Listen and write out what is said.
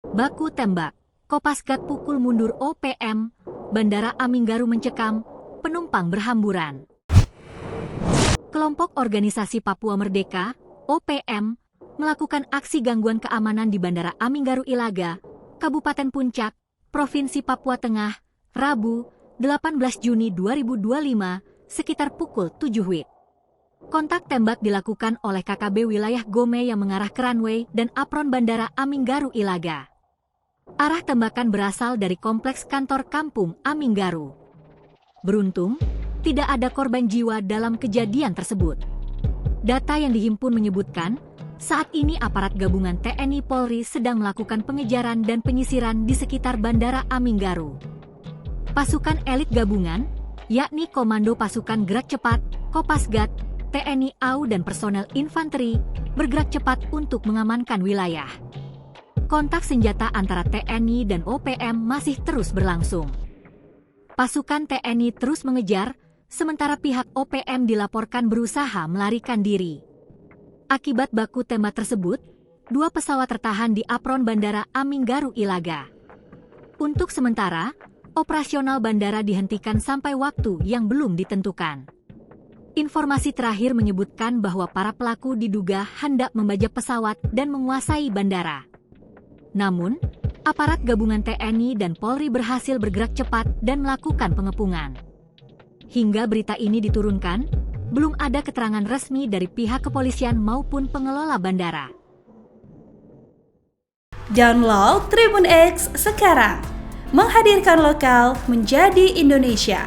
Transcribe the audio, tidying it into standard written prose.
Baku tembak, Kopasgat pukul mundur OPM, Bandara Aminggaru mencekam, penumpang berhamburan. Kelompok Organisasi Papua Merdeka, OPM, melakukan aksi gangguan keamanan di Bandara Aminggaru Ilaga, Kabupaten Puncak, Provinsi Papua Tengah, Rabu, 18 Juni 2025, sekitar pukul 7 WIB. Kontak tembak dilakukan oleh KKB wilayah Gome yang mengarah ke runway dan apron Bandara Aminggaru Ilaga. Arah tembakan berasal dari kompleks kantor kampung Aminggaru. Beruntung, tidak ada korban jiwa dalam kejadian tersebut. Data yang dihimpun menyebutkan, saat ini aparat gabungan TNI Polri sedang melakukan pengejaran dan penyisiran di sekitar Bandara Aminggaru. Pasukan elit gabungan, yakni Komando Pasukan Gerak Cepat, Kopasgat, TNI AU dan personel infanteri, bergerak cepat untuk mengamankan wilayah. Kontak senjata antara TNI dan OPM masih terus berlangsung. Pasukan TNI terus mengejar, sementara pihak OPM dilaporkan berusaha melarikan diri. Akibat baku tembak tersebut, 2 pesawat tertahan di apron Bandara Aminggaru Ilaga. Untuk sementara, operasional bandara dihentikan sampai waktu yang belum ditentukan. Informasi terakhir menyebutkan bahwa para pelaku diduga hendak membajak pesawat dan menguasai bandara. Namun, aparat gabungan TNI dan Polri berhasil bergerak cepat dan melakukan pengepungan. Hingga berita ini diturunkan, belum ada keterangan resmi dari pihak kepolisian maupun pengelola bandara. Download Tribun X sekarang, menghadirkan lokal menjadi Indonesia.